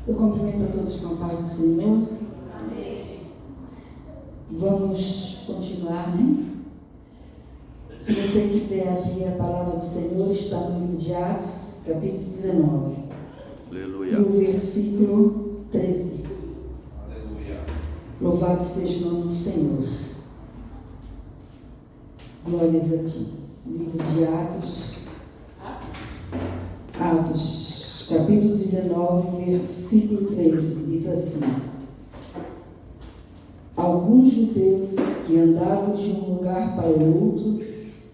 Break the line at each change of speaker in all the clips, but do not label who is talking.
Eu cumprimento a todos com a paz do Senhor.
Amém.
Vamos continuar, né? Se você quiser abrir a palavra do Senhor, está no livro de Atos, capítulo 19.
Aleluia.
E o versículo 13.
Aleluia.
Louvado seja o nome do Senhor. Glórias a Ti. Livro de Atos, capítulo 19, versículo 13, diz assim: alguns judeus que andavam de um lugar para o outro,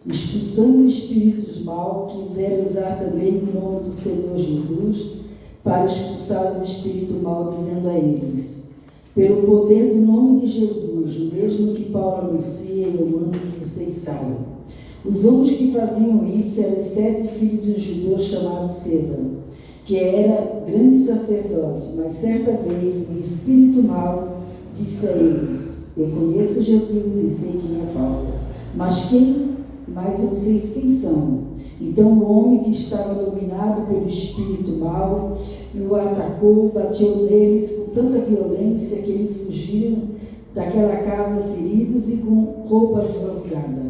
expulsando espíritos maus, quiseram usar também o nome do Senhor Jesus para expulsar os espíritos maus, dizendo a eles: pelo poder do nome de Jesus, o mesmo que Paulo anuncia, eu mando que vocês saibam. Os homens que faziam isso eram 7 filhos de um judeu chamado Ceva, que era grande sacerdote, mas certa vez um espírito mau disse a eles: eu conheço Jesus e sei quem é Paulo, mas vocês quem são? Então o homem que estava dominado pelo espírito mau o atacou, bateu neles com tanta violência que eles fugiram daquela casa feridos e com roupas rasgadas.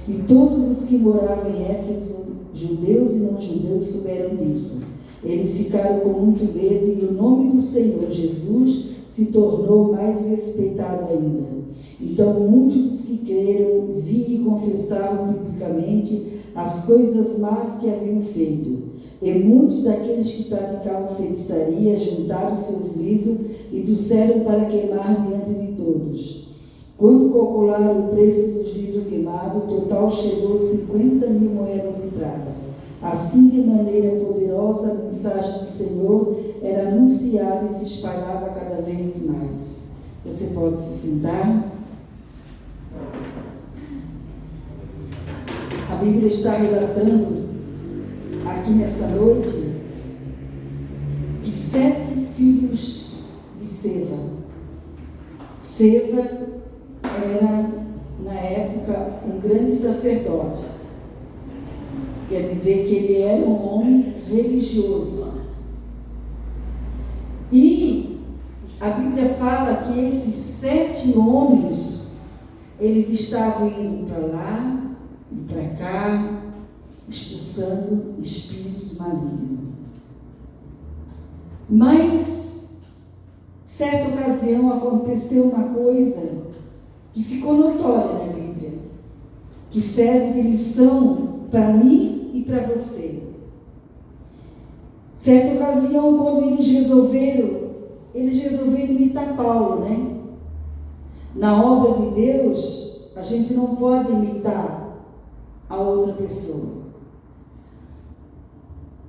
E todos os que moravam em Éfeso, judeus e não judeus, souberam disso. Eles ficaram com muito medo e o nome do Senhor Jesus se tornou mais respeitado ainda. Então muitos dos que creram vinham e confessavam publicamente as coisas más que haviam feito. E muitos daqueles que praticavam feitiçaria juntaram seus livros e trouxeram para queimar diante de todos. Quando calcularam o preço dos livros queimados, o total chegou a 50.000 moedas de prata. Assim, de maneira poderosa, a mensagem do Senhor era anunciada e se espalhava cada vez mais. Você pode se sentar. A Bíblia está relatando aqui nessa noite que 7 filhos de Ceva. Ceva era, na época, um grande sacerdote. Quer dizer que ele era um homem religioso. E a Bíblia fala que esses 7 homens, eles estavam indo para lá e para cá, expulsando espíritos malignos. Mas, certa ocasião, aconteceu uma coisa que ficou notória na Bíblia, que serve de lição para mim e para você. Certa ocasião, quando eles resolveram imitar Paulo, né? Na obra de Deus, a gente não pode imitar a outra pessoa.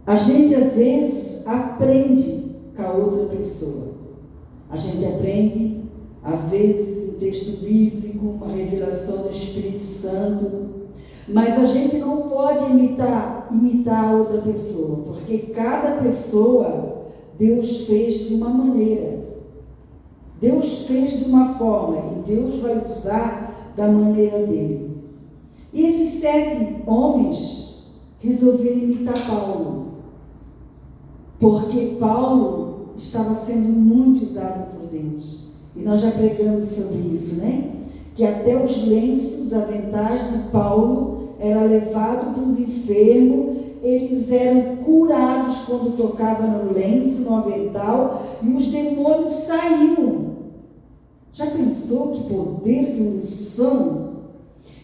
A gente, às vezes, aprende com a outra pessoa. A gente aprende, às vezes, um texto bíblico, uma revelação do Espírito Santo, mas a gente não pode imitar a outra pessoa, porque cada pessoa Deus fez de uma maneira. Deus fez de uma forma e Deus vai usar da maneira dele. E esses 7 homens resolveram imitar Paulo, porque Paulo estava sendo muito usado por Deus. E nós já pregamos sobre isso, né? Que até os lenços, os aventais de Paulo eram levados para os enfermos, eles eram curados quando tocavam no lenço, no avental, e os demônios saíam. Já pensou que poder, que unção,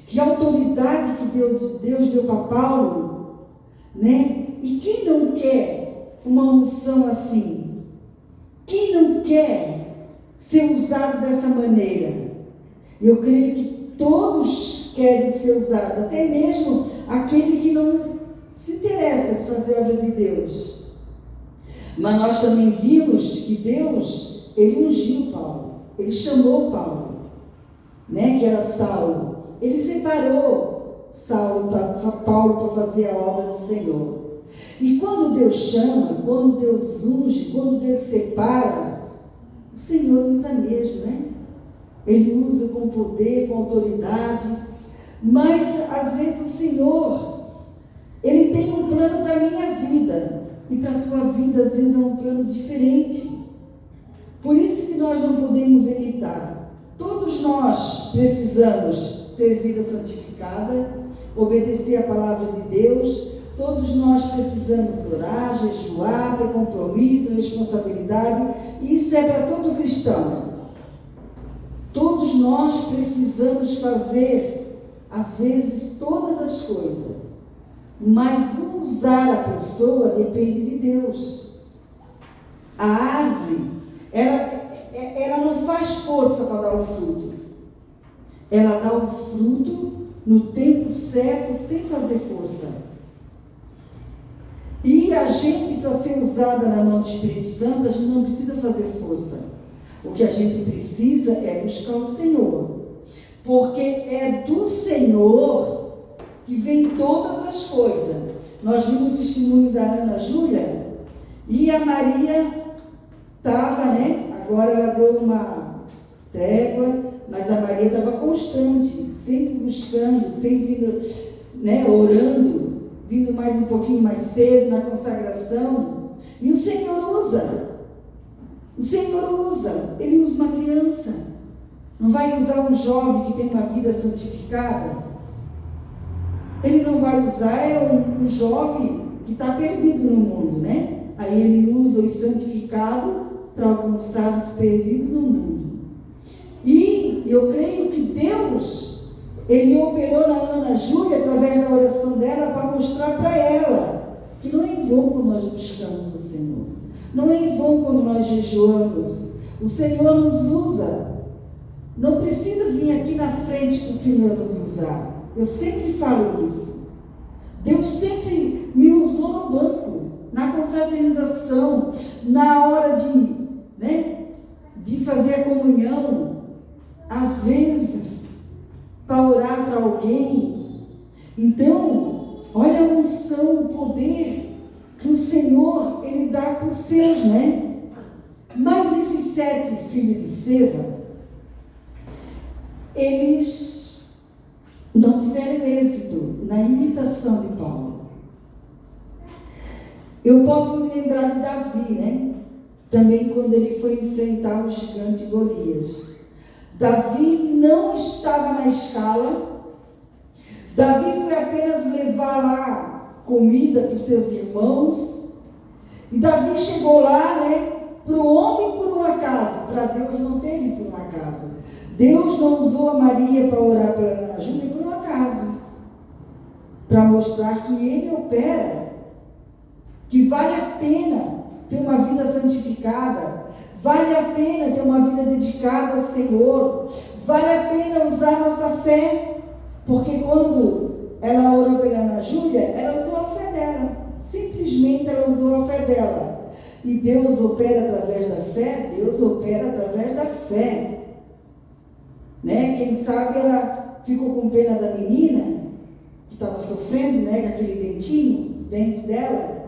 que autoridade que Deus deu para Paulo, né? E quem não quer uma unção assim? Quem não quer ser usado dessa maneira? Eu creio que todos querem ser usados, até mesmo aquele que não se interessa em fazer a obra de Deus. Mas nós também vimos que Deus, ele ungiu Paulo, ele chamou Paulo, né, que era Saulo. Ele separou Paulo para fazer a obra do Senhor. E quando Deus chama, quando Deus unge, quando Deus separa, o Senhor usa mesmo, né? Ele usa com poder, com autoridade, mas às vezes o Senhor, Ele tem um plano para a minha vida, e para a tua vida às vezes é um plano diferente. Por isso que nós não podemos imitar. Todos nós precisamos ter vida santificada, obedecer a palavra de Deus. Todos nós precisamos orar, jejuar, ter compromisso, responsabilidade. Isso é para todo cristão. Todos nós precisamos fazer, às vezes, todas as coisas. Mas usar a pessoa depende de Deus. A árvore, ela não faz força para dar o fruto. Ela dá o fruto no tempo certo, sem fazer força. E a gente, para ser usada na mão do Espírito Santo, a gente não precisa fazer força. O que a gente precisa é buscar o Senhor. Porque é do Senhor que vem todas as coisas. Nós vimos o testemunho da Ana Júlia, e a Maria estava, agora ela deu uma trégua, mas a Maria estava constante, sempre buscando, sempre vindo, orando, vindo mais um pouquinho mais cedo na consagração. E o Senhor usa. Ele usa uma criança. Não vai usar um jovem que tem uma vida santificada. Ele não vai usar um jovem que está perdido no mundo, Aí ele usa os santificados para alcançar os perdidos no mundo. E eu creio que Deus, Ele operou na Ana Júlia através da oração dela para mostrar para ela que não é em vão quando nós buscamos o Senhor. Não é em vão quando nós jejuamos. O Senhor nos usa. Não precisa vir aqui na frente para o Senhor nos usar. Eu sempre falo isso. Deus sempre me usou no banco, na confraternização, na hora de fazer a comunhão, às vezes, para orar para alguém. Então, olha a unção, o poder que o Senhor, Ele dá para os seus, Mas esses 7 filhos de Seva, eles não tiveram êxito na imitação de Paulo. Eu posso me lembrar de Davi, também quando ele foi enfrentar o gigante Golias. Davi não estava na escala. Davi foi apenas levar lá comida para os seus irmãos. E Davi chegou lá, para o homem por um acaso. Para Deus não teve por um acaso. Deus não usou a Maria para orar pela Ana Júlia por um acaso. Para mostrar que Ele opera. Que vale a pena ter uma vida santificada. Vale a pena ter uma vida dedicada ao Senhor. Vale a pena usar a nossa fé. Porque quando ela orou pela Ana Júlia, ela usou a fé dela. Simplesmente ela usou a fé dela. E Deus opera através da fé. Deus opera através da fé. Quem sabe ela ficou com pena da menina que estava sofrendo, com aquele dentinho, dente dela.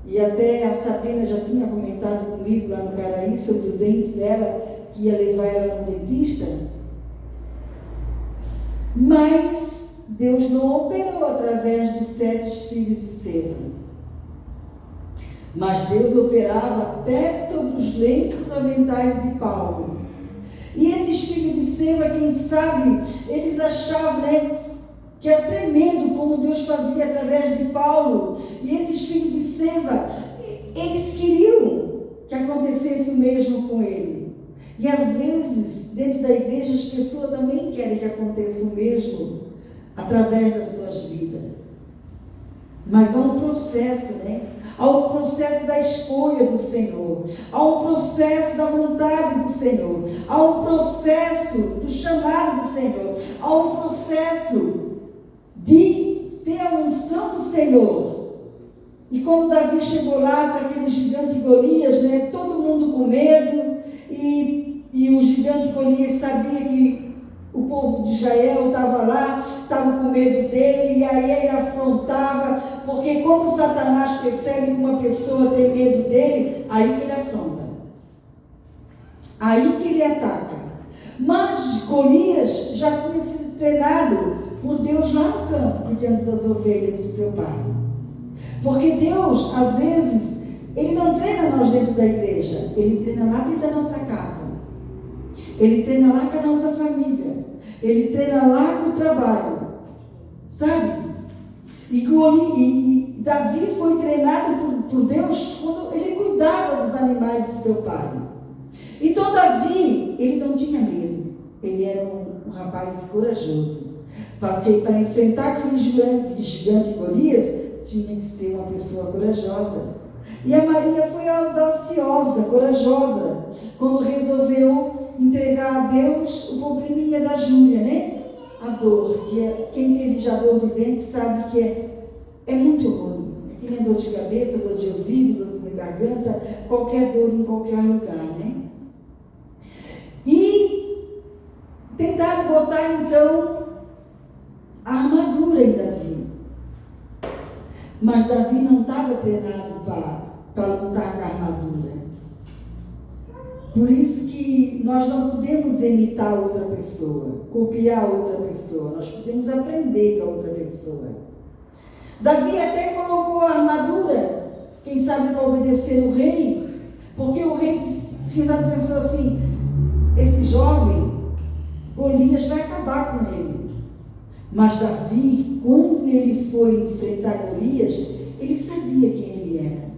E até a Sabrina já tinha comentado comigo lá no Caraí sobre o dente dela, que ia levar ela no dentista. Mas Deus não operou através dos 7 filhos de Seva. Mas Deus operava até sobre os lenços aventais de Paulo. E esses filhos de Seva, quem sabe, eles achavam, que era tremendo como Deus fazia através de Paulo. E esses filhos de Seva, eles queriam que acontecesse o mesmo com ele. E às vezes, dentro da igreja, as pessoas também querem que aconteça o mesmo através das suas vidas. Mas há um processo, Há um processo da escolha do Senhor. Há um processo da vontade do Senhor. Há um processo do chamado do Senhor. Há um processo de ter a unção do Senhor. E quando Davi chegou lá para aquele gigante Golias, todo mundo com medo, e o gigante Golias sabia que o povo de Israel estava lá, estava com medo dele, e aí ele afrontava, porque quando Satanás percebe que uma pessoa tem medo dele, aí que ele afronta, aí que ele ataca. Mas Golias já tinha sido treinado por Deus lá no campo, cuidando das ovelhas do seu pai. Porque Deus, às vezes, Ele não treina nós dentro da igreja, ele treina lá dentro da nossa casa. Ele treina lá com a nossa família. Ele treina lá com o trabalho. Sabe? E Davi foi treinado por Deus quando ele cuidava dos animais de seu pai. Então Davi, ele não tinha medo. Ele era um rapaz corajoso. Porque para enfrentar aquele gigante Golias, tinha que ser uma pessoa corajosa. E a Maria foi audaciosa, corajosa, quando resolveu entregar a Deus o probleminha da Júlia, né? A dor, quem teve já dor de dente sabe que é muito ruim. É que nem dor de cabeça, dor de ouvido, dor de garganta, qualquer dor em qualquer lugar, né? E tentaram botar então a armadura em Davi. Mas Davi não estava treinado para lutar com a armadura. Por isso que nós não podemos imitar outra pessoa, copiar outra pessoa. Nós podemos aprender com a outra pessoa. Davi até colocou a armadura, quem sabe para obedecer o rei, porque o rei pensou assim, esse jovem, Golias vai acabar com ele. Mas Davi, quando ele foi enfrentar Golias, ele sabia quem ele era.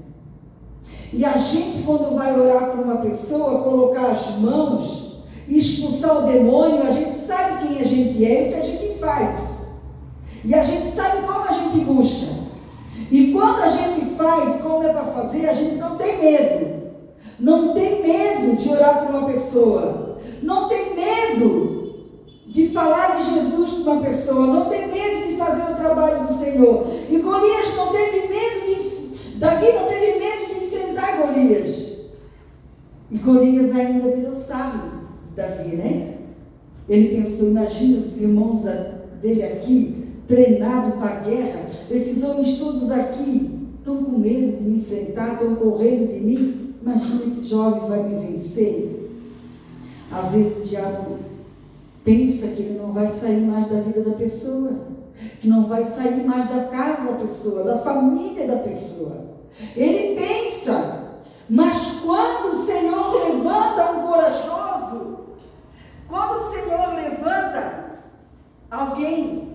E a gente, quando vai orar por uma pessoa, colocar as mãos e expulsar o demônio, a gente sabe quem a gente é e o que a gente faz. E a gente sabe como a gente busca. E quando a gente faz como é para fazer, a gente não tem medo. Não tem medo de orar por uma pessoa. Não tem medo de falar de Jesus para uma pessoa. Não tem medo de fazer o trabalho do Senhor. E Golias não teve medo Davi não teve medo de enfrentar Golias. E Golias ainda tirou sarro de Davi, né? Ele pensou, imagina os irmãos dele aqui, treinados para a guerra, esses homens todos aqui estão com medo de me enfrentar, estão correndo de mim. Imagina, esse jovem vai me vencer. Às vezes o diabo pensa que ele não vai sair mais da vida da pessoa, que não vai sair mais da casa da pessoa, da família da pessoa. Ele pensa, mas quando o Senhor levanta um corajoso, quando o Senhor levanta alguém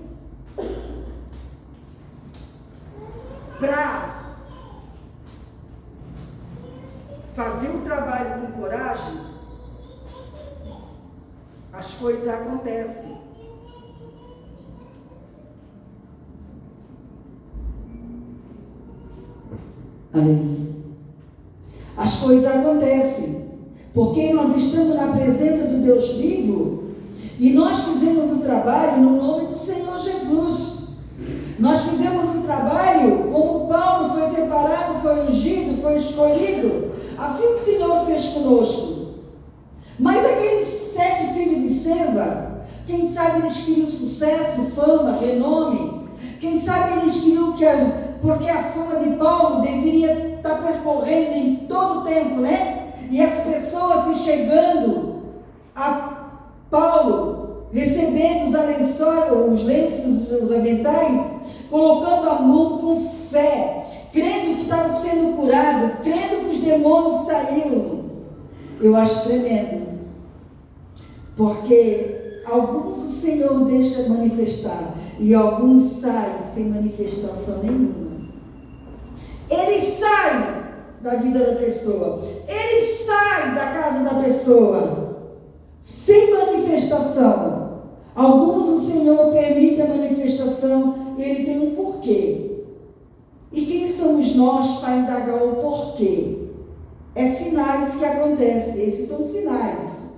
para fazer um trabalho com coragem, as coisas acontecem. Aleluia. As coisas acontecem, porque nós estamos na presença do Deus vivo e nós fizemos o trabalho no nome do Senhor Jesus. Nós fizemos o trabalho como Paulo foi separado, foi ungido, foi escolhido. Assim o Senhor fez conosco. Mas aqueles 7 filhos de Seva, quem sabe eles queriam sucesso, fama, renome. Quem sabe eles queriam porque a fama de Paulo deveria estar percorrendo em todo o tempo, né? E as pessoas se chegando a Paulo, recebendo os lenços, os aventais, colocando a mão com fé, crendo que estava sendo curado, crendo que os demônios saíram. Eu acho tremendo, porque alguns o Senhor deixa manifestar e alguns saem sem manifestação nenhuma. Ele sai da vida da pessoa, ele sai da casa da pessoa sem manifestação. Alguns o Senhor permite a manifestação e ele tem um porquê. E quem somos nós para indagar o porquê? É sinais que acontecem, esses são sinais.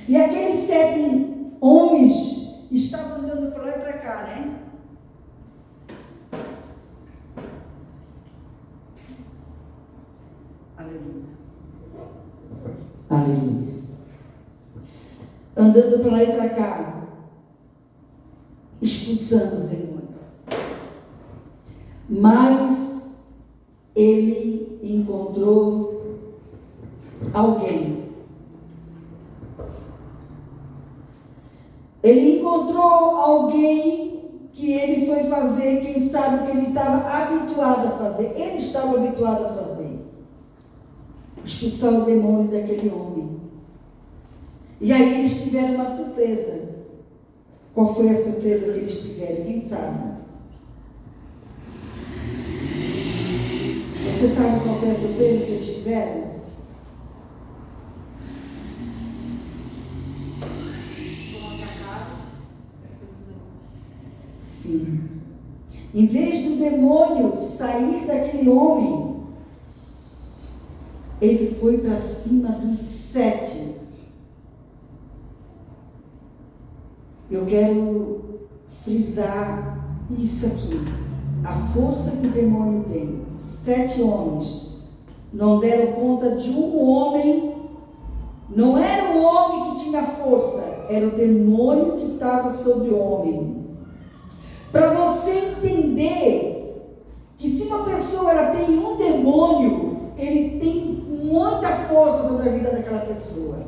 E aqueles 7 homens estavam andando para lá e para cá, né? Aleluia. Aleluia. Andando para lá e para cá, expulsando os demônios. Mas ele encontrou alguém. Ele encontrou alguém que ele foi fazer, quem sabe que ele estava habituado a fazer. Ele estava habituado a fazer. expulsar o demônio daquele homem. E aí eles tiveram uma surpresa. Qual foi a surpresa que eles tiveram? Quem sabe? Você sabe qual foi a surpresa que eles tiveram? Sim. Em vez do demônio sair daquele homem, ele foi para cima dos 7. Eu quero frisar isso aqui. A força que o demônio tem. 7 homens não deram conta de um homem. Não era o homem que tinha força, era o demônio que estava sobre o homem. Para você entender que se uma pessoa ela tem um demônio, ele tem muita força sobre a vida daquela pessoa.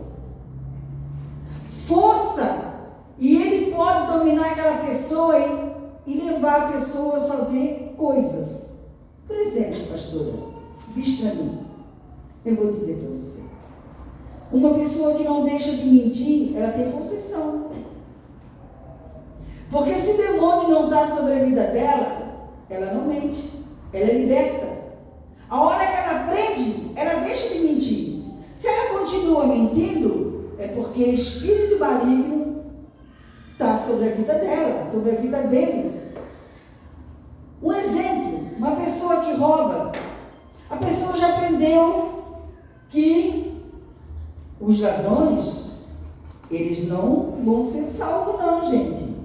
Força. E ele pode dominar aquela pessoa e levar a pessoa a fazer coisas. Por exemplo, pastora, diz para mim, eu vou dizer para você. Uma pessoa que não deixa de mentir, ela tem possessão. Porque se o demônio não está sobre a vida dela, ela não mente, ela é liberta. A hora que ela aprende, ela deixa de mentir. Se ela continua mentindo, é porque espírito maligno está sobre a vida dela, sobre a vida dele. Um exemplo, uma pessoa que rouba, a pessoa já aprendeu que os ladrões, eles não vão ser salvos não, gente.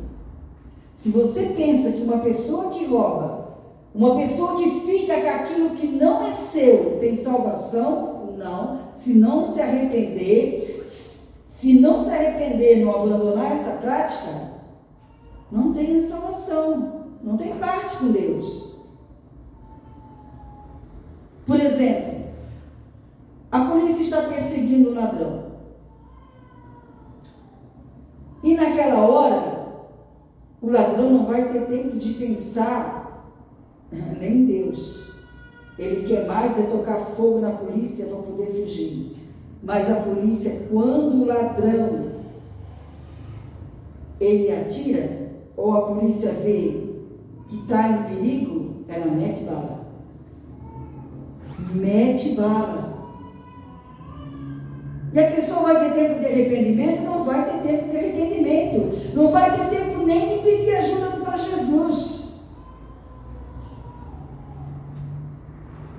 Se você pensa que uma pessoa que rouba, uma pessoa que fica com aquilo que não é seu, tem salvação? Não. Se não se arrepender, não abandonar essa prática, não tem salvação, não tem parte com Deus. Por exemplo, a polícia está perseguindo o ladrão. E naquela hora, o ladrão não vai ter tempo de pensar nem em Deus. Ele quer mais é tocar fogo na polícia para poder fugir. Mas a polícia, quando o ladrão ele atira, ou a polícia vê que está em perigo, ela mete bala. Mete bala. E a pessoa vai ter tempo de arrependimento? Não vai ter tempo de arrependimento. Não vai ter tempo nem de pedir ajuda para Jesus.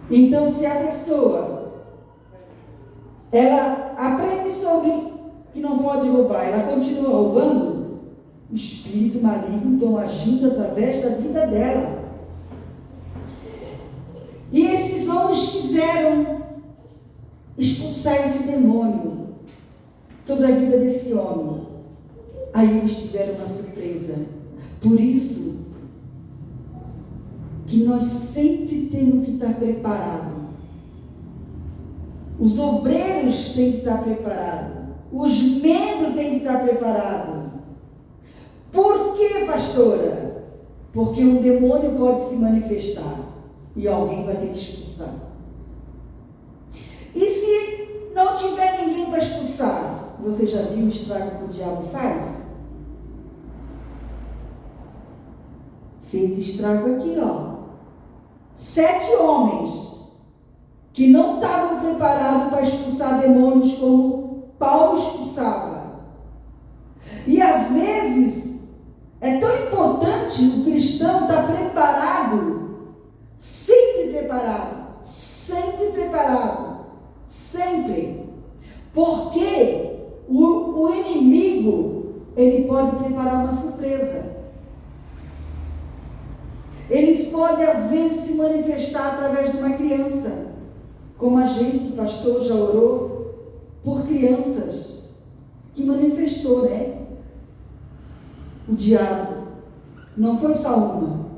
Então, se a pessoa ela aprende sobre que não pode roubar, ela continua roubando, o espírito maligno estão agindo através da vida dela. E esses homens quiseram expulsar esse demônio sobre a vida desse homem. Aí eles tiveram uma surpresa. Por isso que nós sempre temos que estar preparados. Os obreiros têm que estar preparados. Os membros têm que estar preparados. Por quê, pastora? Porque um demônio pode se manifestar e alguém vai ter que expulsar. E se não tiver ninguém para expulsar? Você já viu o estrago que o diabo faz? Fez estrago aqui, ó. 7 homens que não estavam preparados para expulsar demônios como Paulo expulsava. E às vezes é tão importante o cristão estar preparado, sempre preparado, sempre preparado, sempre. Porque o inimigo, ele pode preparar uma surpresa. Eles podem às vezes se manifestar através de uma criança. Como a gente, pastor, já orou por crianças que manifestou, né? O diabo. Não foi só uma.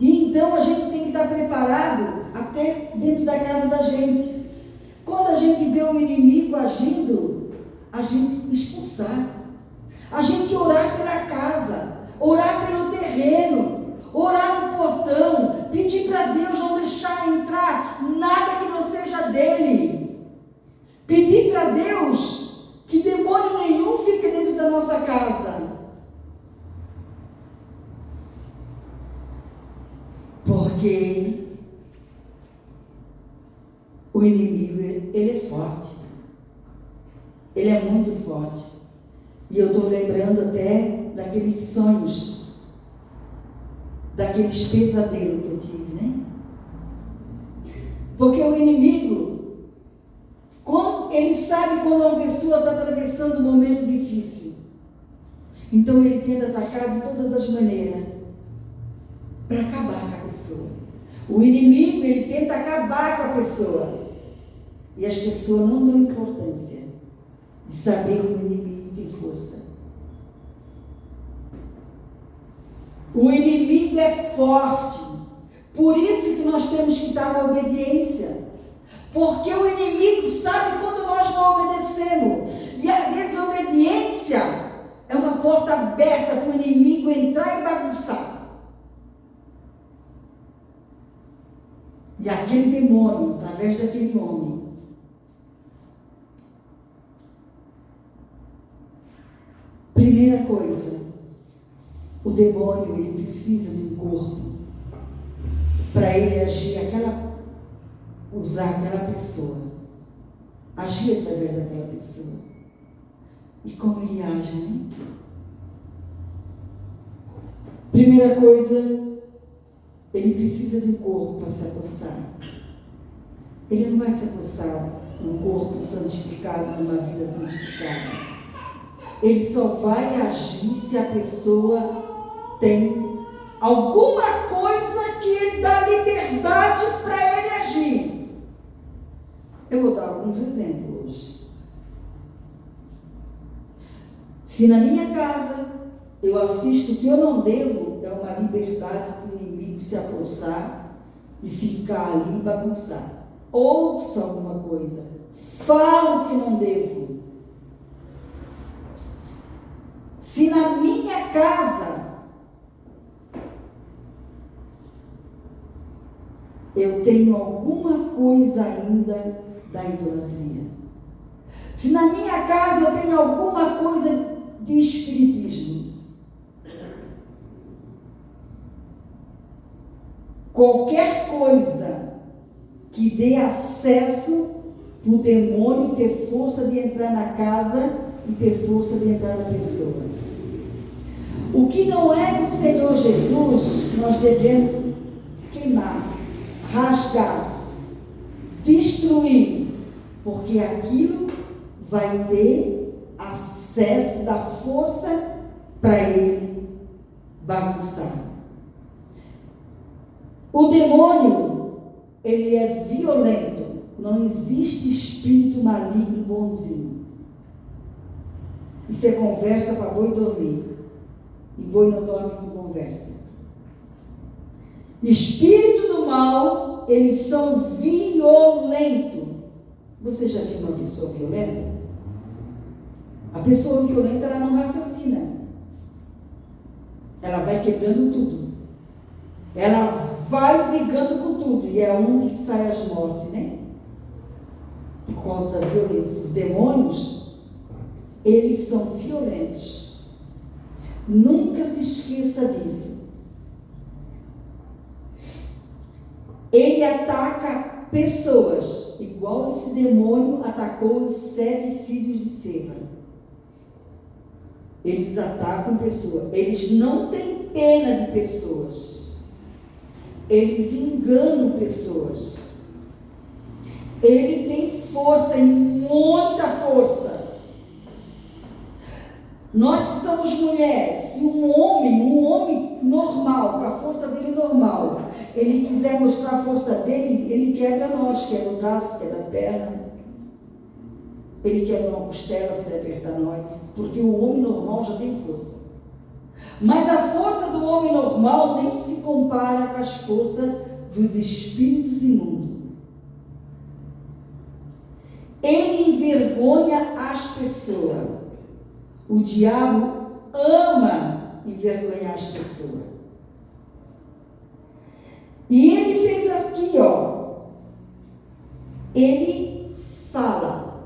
E então a gente tem que estar preparado até dentro da casa da gente. Quando a gente vê o inimigo agindo, a gente expulsar. A gente orar pela casa, orar pelo terreno, orar no portão, pedir para Deus não deixar entrar nada que não seja Porque o inimigo, ele é forte. Ele é muito forte. E eu estou lembrando até daqueles sonhos, daqueles pesadelos que eu tive, né? Porque o inimigo, ele sabe quando uma pessoa está atravessando um momento difícil. Então ele tenta atacar de todas as maneiras para acabar com a pessoa. O inimigo, ele tenta acabar com a pessoa. E as pessoas não dão importância de saber que o inimigo tem força. O inimigo é forte. Por isso que nós temos que estar na obediência. Porque o inimigo sabe quando nós não obedecemos. E a desobediência é uma porta aberta para o inimigo entrar e bagunçar. E aquele demônio, através daquele homem, primeira coisa, o demônio, ele precisa de um corpo para ele agir, usar aquela pessoa, agir através daquela pessoa. E como ele age, né? Primeira coisa, ele precisa de um corpo para se apossar. Ele não vai se apossar num corpo santificado, numa vida santificada. Ele só vai agir se a pessoa tem alguma coisa que dá liberdade para ele agir. Eu vou dar alguns exemplos hoje. Se na minha casa eu assisto que eu não devo, é uma liberdade para o inimigo se apossar e ficar ali e bagunçar. Ouça alguma coisa. Falo que não devo. Se na minha casa eu tenho alguma coisa ainda da idolatria, se na minha casa eu tenho alguma coisa de espiritismo, qualquer coisa que dê acesso para o demônio ter força de entrar na casa e ter força de entrar na pessoa. O que não é do Senhor Jesus, nós devemos queimar, rasgar, destruir, porque aquilo vai ter acesso da força para ele bagunçar. O demônio, ele é violento. Não existe espírito maligno bonzinho. Isso é conversa para boi dormir. E boi não dorme com conversa. Espírito do mal, eles são violentos. Você já viu uma pessoa violenta? A pessoa violenta, ela não raciocina. Ela vai quebrando tudo. Ela vai brigando com tudo. E é onde que sai as mortes, né? Por causa da violência. Os demônios, eles são violentos. Nunca se esqueça disso. Ele ataca pessoas, igual esse demônio atacou os 7 filhos de Seva. Eles atacam pessoas. Eles não têm pena de pessoas. Eles enganam pessoas. Ele tem força, e muita força. Nós que somos mulheres, se um homem normal, com a força dele normal, ele quiser mostrar a força dele, ele quebra nós, quebra o braço, quebra a perna, ele quebra uma costela se ele apertar nós, porque o homem normal já tem força. Mas a força do homem normal nem se compara com as forças dos espíritos imundos. Ele envergonha as pessoas. O diabo ama envergonhar as pessoas. E ele fez aqui, ó. Ele fala.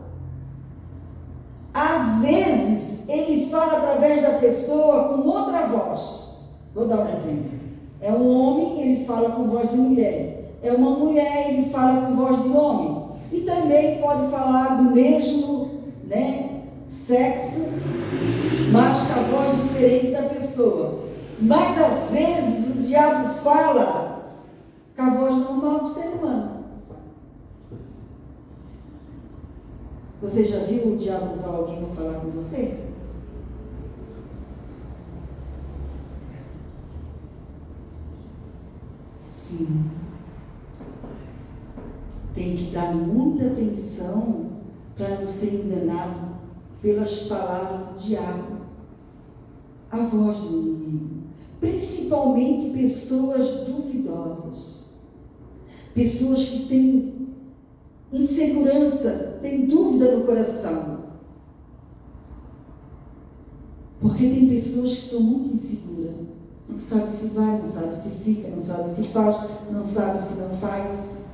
Às vezes, ele fala através da pessoa com outra voz. Vou dar um exemplo. É um homem, ele fala com voz de mulher. É uma mulher, ele fala com voz de homem. E também pode falar do mesmo, sexo, mas com a voz diferente da pessoa. Mas às vezes o diabo fala com a voz normal do ser humano. Você já viu o diabo usar alguém para falar com você? Sim. Tem que dar muita atenção para não ser enganado pelas palavras do diabo, a voz do inimigo. Principalmente pessoas duvidosas, pessoas que têm insegurança, têm dúvida no coração. Porque tem pessoas que são muito inseguras, não sabe se vai, não sabe se fica, não sabe se faz, não sabe se não faz.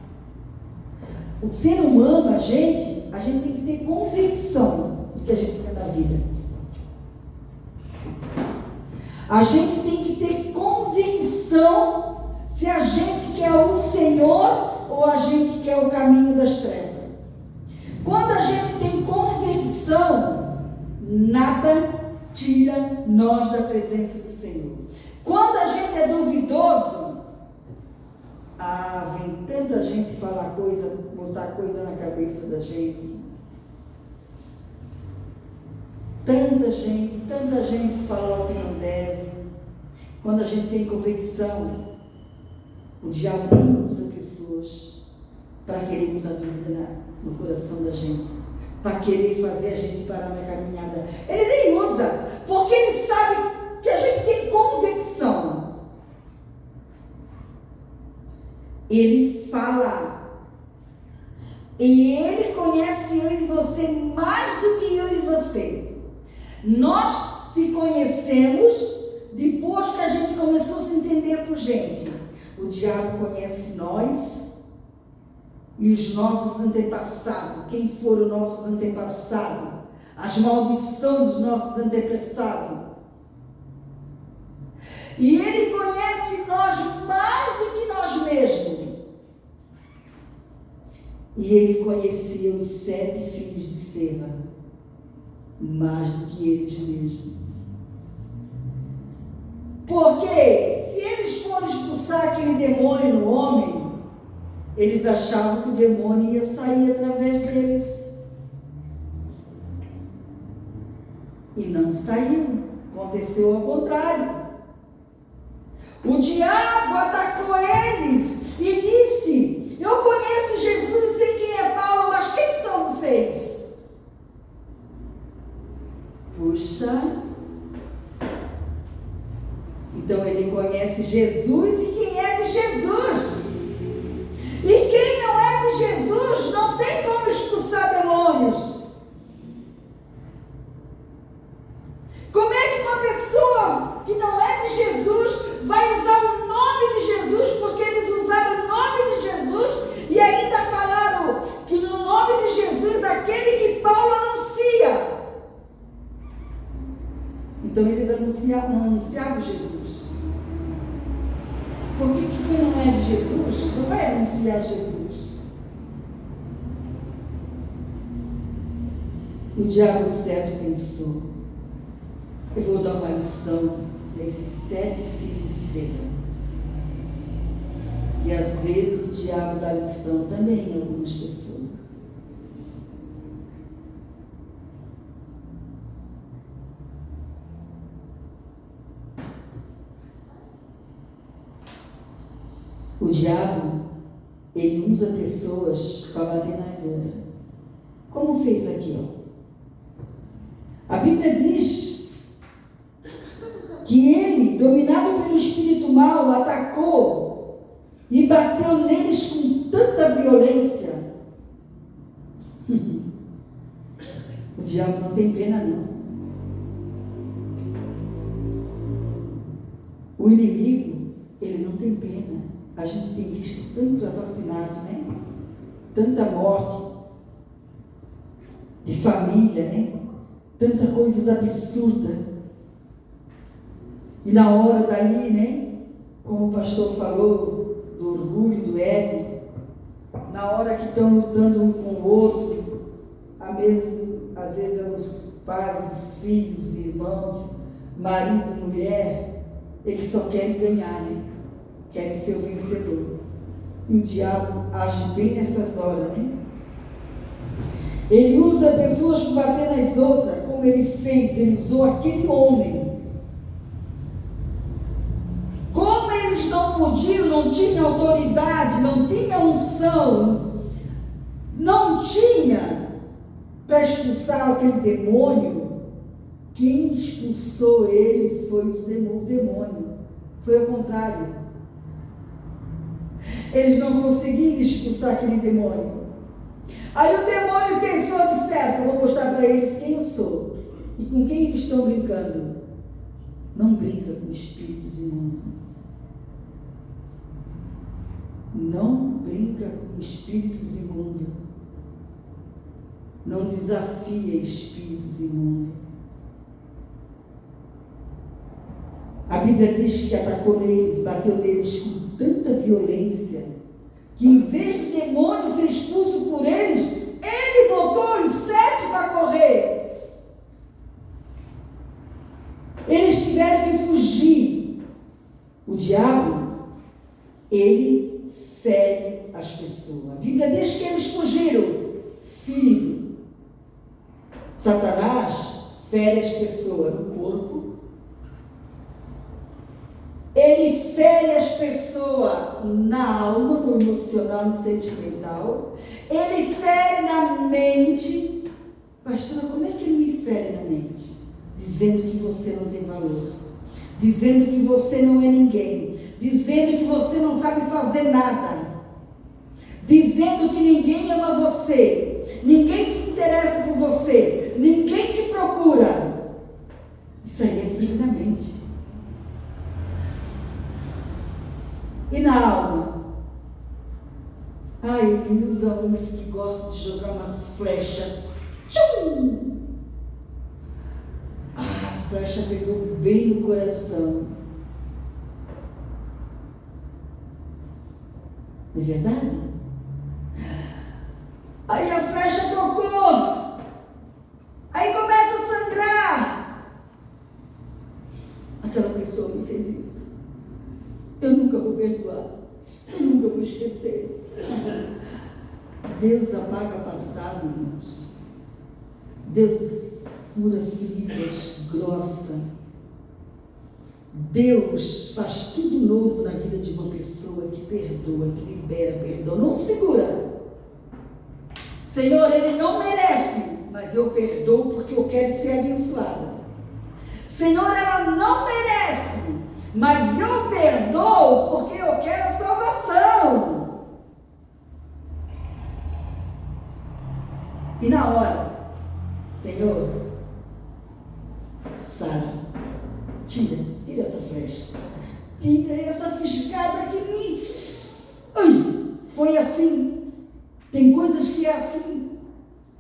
O ser humano, a gente tem que ter convicção do que a gente quer na vida. A gente tem que ter convicção se a gente quer o Senhor ou a gente quer o caminho das trevas. Quando a gente tem convicção, nada tira nós da presença do Senhor. Quando a gente é duvidoso, vem tanta gente falar coisa, botar coisa na cabeça da gente. Tanta gente falar o que não deve. Quando a gente tem convicção, o diabo nem usa pessoas para querer botar dúvida no coração da gente, para querer fazer a gente parar na caminhada. Ele nem usa, porque ele sabe que a gente tem convicção. Ele fala. E ele conhece eu e você mais do que eu e você. Nós se conhecemos depois que a gente começou a se entender por gente. O diabo conhece nós e os nossos antepassados. Quem foram nossos antepassados? As maldições dos nossos antepassados. E ele conhece nós mais do que nós mesmos. E ele conhecia os 7 filhos de Seva, mais do que eles mesmos. Porque se eles foram expulsar aquele demônio no homem, eles achavam que o demônio ia sair através deles. E não saiu. Aconteceu ao contrário. O diabo atacou eles e disse: eu conheço Jesus, sei quem é Paulo, mas quem são vocês? Puxa. Então ele conhece Jesus e quem é de Jesus. E quem não é de Jesus não tem como expulsar demônios. Como é que uma pessoa que não é de Jesus vai usar o nome de Jesus, porque eles usaram o nome de Jesus e ainda falaram que no nome de Jesus, aquele que Paulo anuncia. Então eles não anunciavam Jesus. Porque quem não é de Jesus não vai anunciar Jesus. O diabo certo pensou: eu vou dar uma lição nesses 7 filhos de Seva. E às vezes o diabo dá lição também em algumas pessoas. O diabo, ele usa pessoas para bater nas outras. Como fez aqui, ó. A Bíblia diz que ele, dominado pelo espírito mau, atacou e bateu neles com tanta violência. O diabo não tem pena, não. O inimigo, ele não tem pena. A gente tem visto tantos assassinatos, né? Tanta morte de família, né? Tanta coisa absurda. E na hora dali, né? como o pastor falou, do orgulho, do ego, na hora que estão lutando um com o outro, às vezes os pais, os filhos, irmãos, marido, mulher, eles só querem ganhar, né? Querem ser o vencedor. E o diabo age bem nessas horas, né? Ele usa pessoas para bater nas outras, como ele fez, ele usou aquele homem. Como eles não podiam, não tinham autoridade, não tinham unção, não tinha para expulsar aquele demônio, quem expulsou eles foi o demônio. Foi ao contrário. Eles não conseguiram expulsar aquele demônio. Aí o demônio pensou de certo, eu vou mostrar para eles quem eu sou e com quem eles estão brincando. Não brinca com espíritos imundos. Não brinca com espíritos imundos. Não desafia espíritos imundos. A Bíblia diz que atacou neles, bateu neles com tanta violência, que em vez do demônio ser expulso por eles, ele botou os 7 para correr. Eles tiveram que fugir. O diabo, ele fere as pessoas. A Bíblia diz que eles fugiram, ferido. Satanás fere as pessoas no corpo. Ele fere as pessoas na alma, no emocional, no sentimental. Ele fere na mente. Pastora, como é que ele me fere na mente? Dizendo que você não tem valor. Dizendo que você não é ninguém. Dizendo que você não sabe fazer nada. Dizendo que ninguém ama você. Ninguém se interessa por você. Ninguém te procura. Isso aí é frio na mente. E na alma? Ele usa homens que gostam de jogar umas flechas. Tchum! A flecha pegou bem no coração. Não é verdade? Aí a flecha tocou. Aí começa a sangrar. Aquela pessoa me fez isso. Eu nunca vou perdoar. Eu nunca vou esquecer. Deus apaga passado, irmãos. Deus cura feridas grossas. Deus faz tudo novo na vida de uma pessoa que perdoa, que libera perdão. Não segura. Senhor, ele não merece, mas eu perdoo porque eu quero ser abençoada. Senhor, ela não merece, mas eu perdoo porque eu quero a salvação. E na hora, Senhor, sara, tira essa flecha, tira essa fisgada que me... Ai, foi assim, tem coisas que é assim,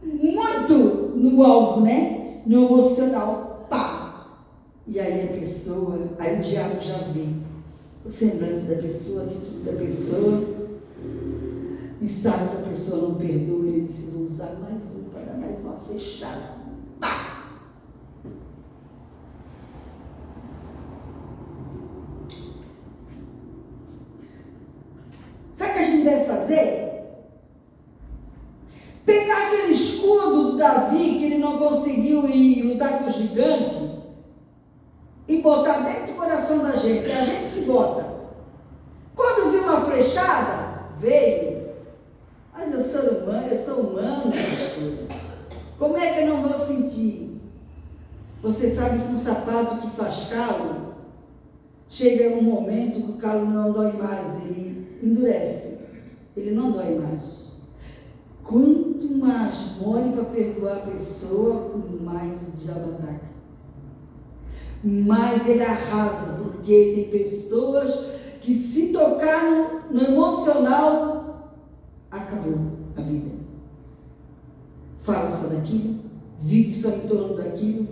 muito no alvo, né? No emocional, pá! E aí a pessoa, aí o diabo já vê o semblante da pessoa, a atitude da pessoa, e sabe que a pessoa não perdoa, ele diz, vou usar mais um para dar mais uma fechada. Pá! Sabe o que a gente deve fazer? Pegar aquele escudo do Davi, que ele não conseguiu ir lutar com o gigante, e botar dentro do coração da gente. É a gente que bota. Quando viu uma flechada, veio. Mas eu sou humano, pastor. Como é que eu não vou sentir? Você sabe que um sapato que faz calo, chega um momento que o calo não dói mais, ele endurece. Ele não dói mais. Quanto mais mole para perdoar a pessoa, mais o diabo ataca. Mais ele arrasa, porque tem pessoas que se tocar no emocional, acabou a vida. Fala só daquilo, vive só em torno daquilo.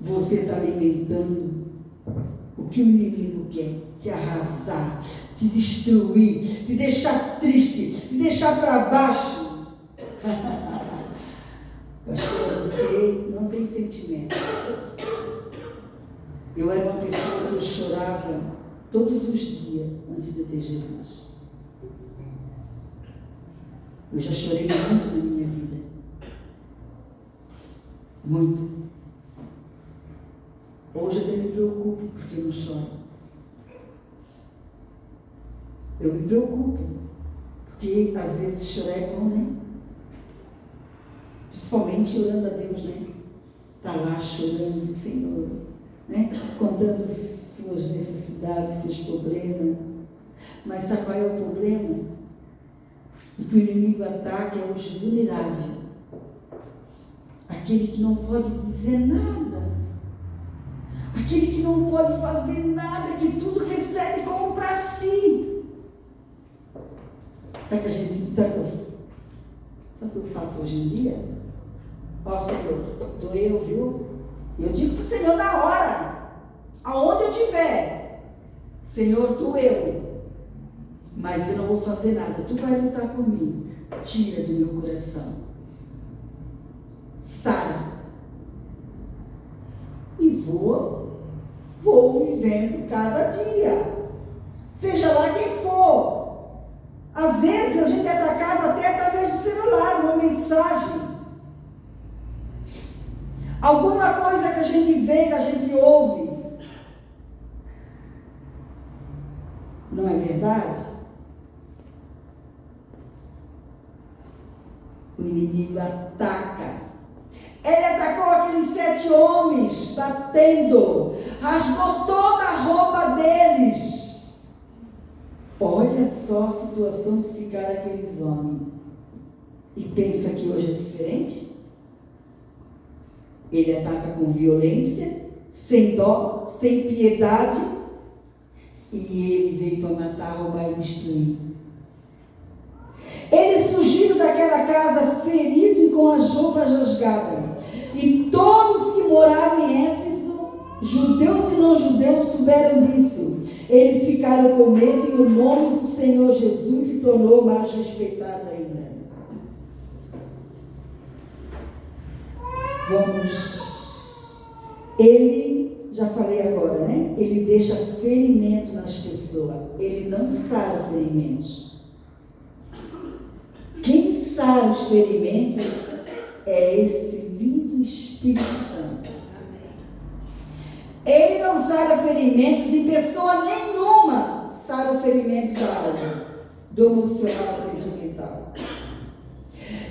Você está alimentando o o que o inimigo quer: te arrasar, te destruir, te deixar triste, te deixar para baixo. Pastor, você não tem sentimento. Eu era uma pessoa que eu chorava todos os dias antes de ter Jesus. Eu já chorei muito na minha vida. Muito. Hoje eu me preocupo porque eu não choro. Eu me preocupo porque às vezes chorar é bom, né? Principalmente orando a Deus, né? Está lá chorando, Senhor, né? Contando suas necessidades, seus problemas. Mas sabe qual é o problema? O que o inimigo ataca é os vulneráveis. Aquele que não pode dizer nada. Aquele que não pode fazer nada, que tudo recebe como para si. Sabe que a gente... Sabe o que eu faço hoje em dia? Ó, Senhor, doeu, viu? Eu digo para o Senhor na hora, aonde eu estiver: Senhor, doeu, mas eu não vou fazer nada. Tu vai lutar por mim. Tira do meu coração. Sara. E vou vivendo cada dia. Seja lá quem for. Às vezes a gente é atacado até através do celular, uma mensagem. Alguma coisa que a gente vê, que a gente ouve. Não é verdade? O inimigo ataca. Ele atacou aqueles 7 homens, batendo, rasgou toda a roupa deles. Olha só a situação que ficaram aqueles homens. E pensa que hoje é diferente? Ele ataca com violência, sem dó, sem piedade. E ele veio para matar, roubar e destruir. Eles fugiram daquela casa feridos e com as roupas rasgadas. E todos que moravam em Éfeso, judeus e não judeus, souberam disso. Eles ficaram com medo e o nome do Senhor Jesus se tornou mais respeitado ainda. Ele, já falei agora, né? Ele deixa ferimento nas pessoas. Ele não sara ferimentos. Quem sara os ferimentos é esse lindo Espírito Santo. Ele não sara ferimentos e pessoa nenhuma sara ferimentos da alma, do emocional, sentimental.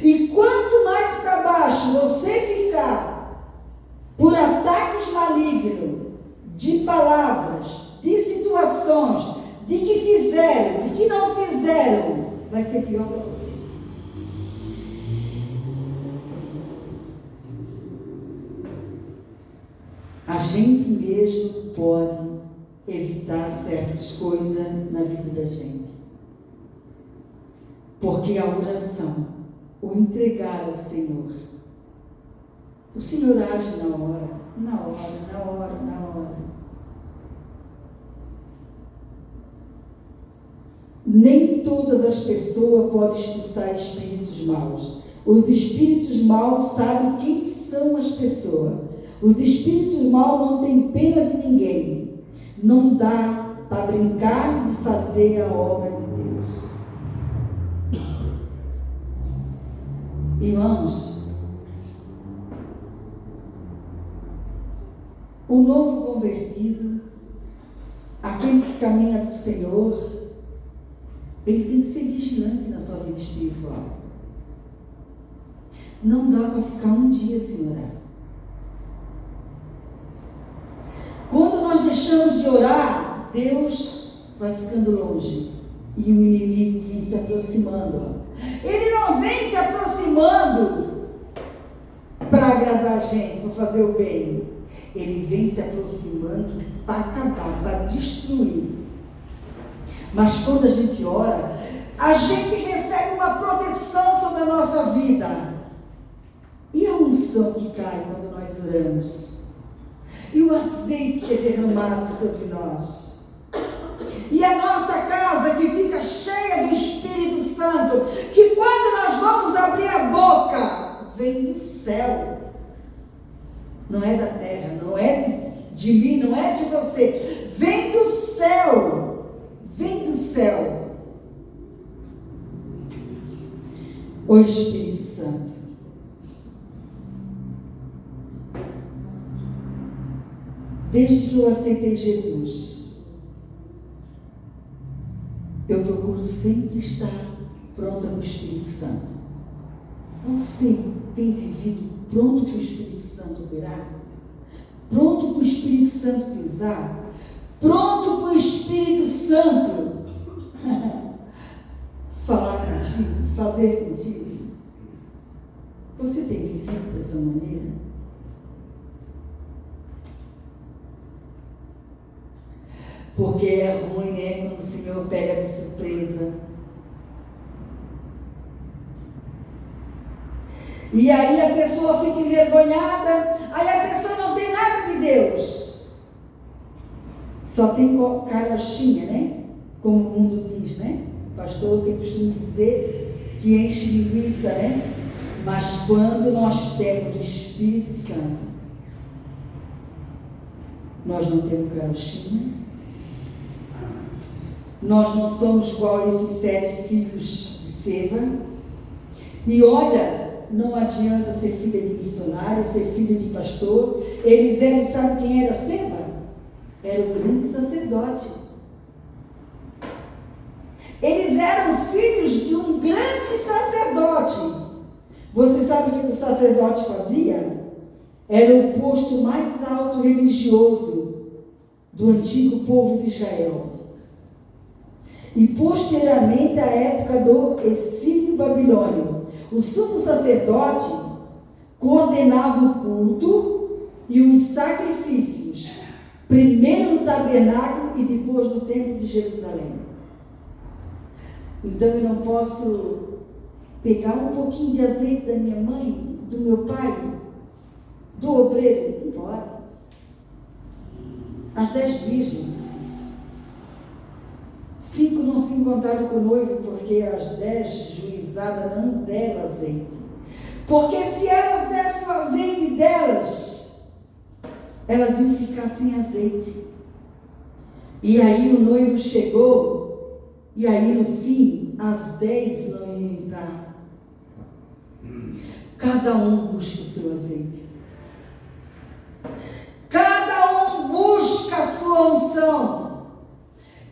E quanto mais para baixo você ficar por ataques malignos, de palavras, de situações, de que fizeram, de que não fizeram, vai ser pior para você. A gente mesmo pode evitar certas coisas na vida da gente. Porque a oração, o entregar ao Senhor, o Senhor age na hora. Nem todas as pessoas podem expulsar espíritos maus. Os espíritos maus sabem quem são as pessoas. Os espíritos maus não têm pena de ninguém. Não dá para brincar de fazer a obra de Deus. Irmãos, o novo convertido, aquele que caminha com o Senhor, ele tem que ser vigilante na sua vida espiritual. Não dá para ficar um dia sem orar. Quando nós deixamos de orar, Deus vai ficando longe e o inimigo vem se aproximando. Ele não vem se aproximando para agradar a gente, para fazer o bem. Ele vem se aproximando para acabar, para destruir. Mas quando a gente ora, a gente recebe uma proteção sobre a nossa vida. E a unção que cai quando nós oramos? e o azeite que é derramado sobre nós. E a nossa casa que fica cheia do Espírito Santo, que quando nós vamos abrir a boca, vem do céu. Não é da terra, não é de mim, não é de você. Vem do céu. Vem do céu. O Espírito Santo. Desde que eu aceitei Jesus, eu procuro sempre estar pronta para o Espírito Santo. Você tem vivido pronto para o Espírito Santo operar? Pronto para o Espírito Santo te usar? Pronto para o Espírito Santo falar contigo, fazer contigo? Você tem vivido dessa maneira? Porque é ruim, né? Quando o Senhor pega de surpresa. E aí a pessoa fica envergonhada. Aí a pessoa não tem nada de Deus. Só tem carochinha, né? Como o mundo diz, né? O pastor tem costume dizer que enche linguiça, né? Mas quando nós temos o Espírito Santo, nós não temos carochinha. Nós não somos igual esses 7 filhos de Seva. E olha, não adianta ser filha de missionária, ser filha de pastor. Eles eram, sabe quem era Seva? Era o grande sacerdote. Eles eram filhos de um grande sacerdote. Você sabe o que o sacerdote fazia? Era o posto mais alto religioso do antigo povo de Israel. E posteriormente à época do exílio babilônio, o sumo sacerdote coordenava o culto e os sacrifícios, primeiro no tabernáculo e depois no templo de Jerusalém. Então eu não posso pegar um pouquinho de azeite da minha mãe, do meu pai, do obreiro? Não pode. As 10 virgens. 5 não se encontraram com o noivo, porque as 10 juizadas não deram azeite. Porque se elas dessem o azeite delas, elas iam ficar sem azeite. E aí o noivo chegou, e aí no fim, as 10 não iam entrar. Cada um busca o seu azeite. Cada um busca a sua unção.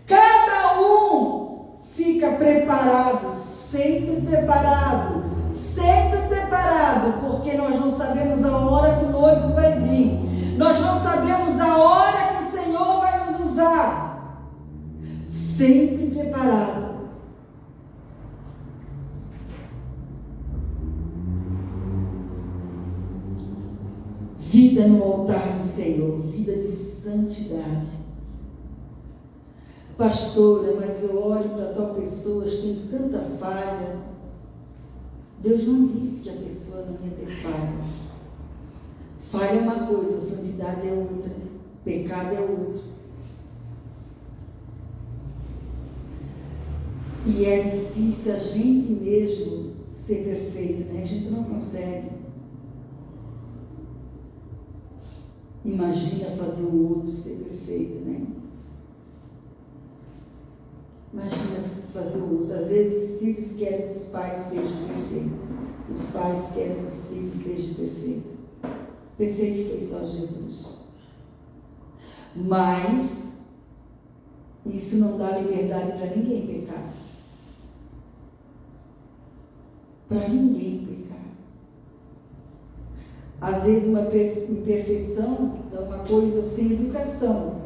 Cada um fica preparado, sempre preparado, porque nós não sabemos a hora que o noivo vai vir. Nós não sabemos a hora que o Senhor vai nos usar. Sempre preparado. Vida no altar do Senhor, vida de santidade. Pastora, mas eu olho para tal pessoa, tem tanta falha. Deus não disse que a pessoa não ia ter falha. Falha é uma coisa, santidade é outra, pecado é outro. E é difícil a gente mesmo ser perfeito, né? A gente não consegue. Imagina fazer o outro ser perfeito, né? Imagina fazer o outro. Às vezes os filhos querem que os pais sejam perfeitos. Os pais querem que os filhos sejam perfeitos. Perfeito foi só Jesus. Mas isso não dá liberdade para ninguém pecar. Para ninguém pecar. Às vezes uma imperfeição é uma coisa sem educação.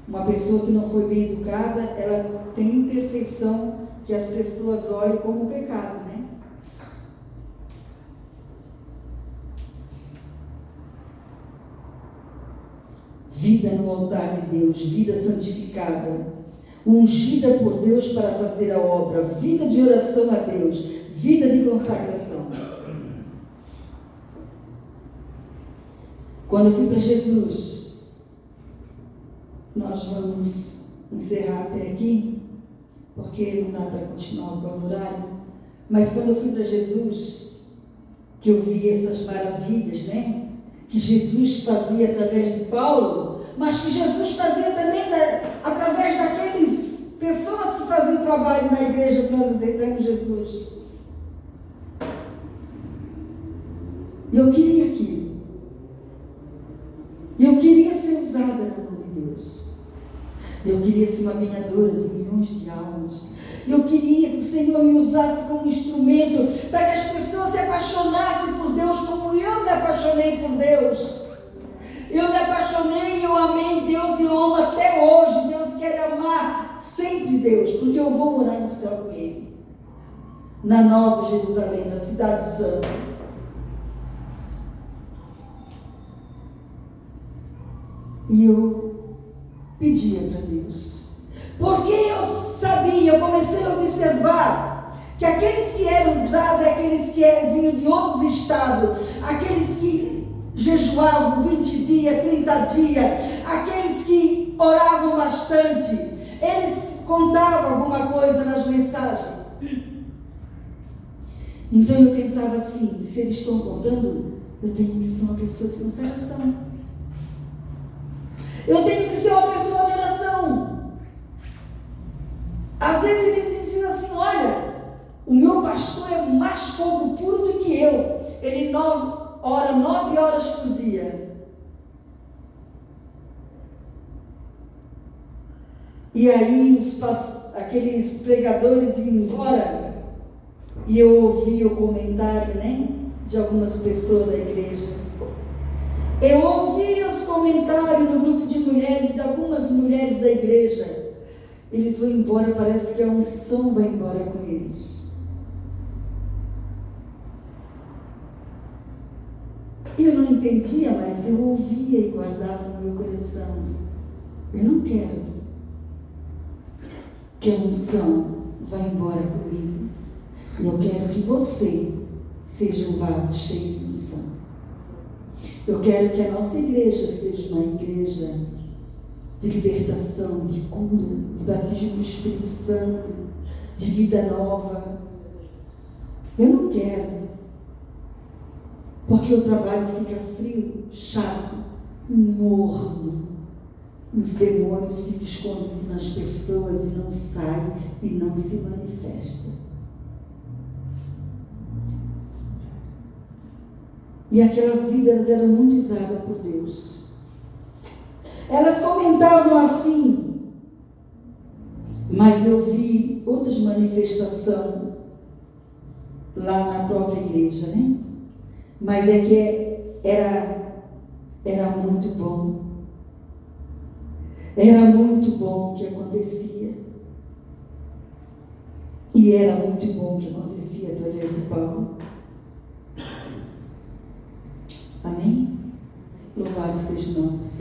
Uma pessoa que não foi bem educada, ela tem imperfeição que as pessoas olham como pecado, né? Vida no altar de Deus, vida santificada, ungida por Deus para fazer a obra, vida de oração a Deus, vida de consagração. Quando eu fui para Jesus, nós vamos encerrar até aqui, porque não dá para continuar o próximo horário. Mas quando eu fui para Jesus, que eu vi essas maravilhas, né? Que Jesus fazia através de Paulo, mas que Jesus fazia também através daqueles pessoas que faziam trabalho na igreja que nós aceitamos Jesus. E eu queria aquilo. E eu queria ser usada na mão de Deus. Eu queria ser uma ganhadora de milhões de almas. Eu queria que o Senhor me usasse como instrumento para que as pessoas se apaixonassem por Deus como eu me apaixonei por Deus. Eu me apaixonei, eu amei Deus e eu amo até hoje. Deus quer amar sempre Deus, porque eu vou morar no céu com Ele. Na Nova Jerusalém, na Cidade Santa. E eu pedia para Deus. Porque eu sabia, eu comecei a observar que aqueles que eram usados, aqueles que vinham de outros estados, aqueles que jejuavam 20 dias, 30 dias, aqueles que oravam bastante, eles contavam alguma coisa nas mensagens. Então eu pensava assim, se eles estão contando, eu tenho que ser uma pessoa de consagração. Eu tenho que ser uma pessoa de oração. Às vezes eles ensinam assim, olha, o meu pastor é mais fogo puro do que eu. Ele ora 9 horas por dia. E aí aqueles pregadores iam embora. E eu ouvia o comentário, né, de algumas pessoas da igreja. Eu ouvia os comentários no grupo de mulheres, de algumas mulheres da igreja. Eles vão embora, parece que a unção vai embora com eles. Eu não entendia, mas eu ouvia e guardava no meu coração. Eu não quero que a unção vá embora comigo. Eu quero que você seja um vaso cheio de unção. Eu quero que a nossa igreja seja uma igreja de libertação, de cura, de batismo do Espírito Santo, de vida nova. Eu não quero, porque o trabalho fica frio, chato, morno. Os demônios ficam escondidos nas pessoas e não saem e não se manifestam. E aquelas vidas eram muito usadas por Deus. Elas comentavam assim, mas eu vi outras manifestações lá na própria igreja, né? Mas é que era muito bom. Era muito bom o que acontecia. E era muito bom o que acontecia através de Paulo. Amém? Louvado seja o nome do Senhor.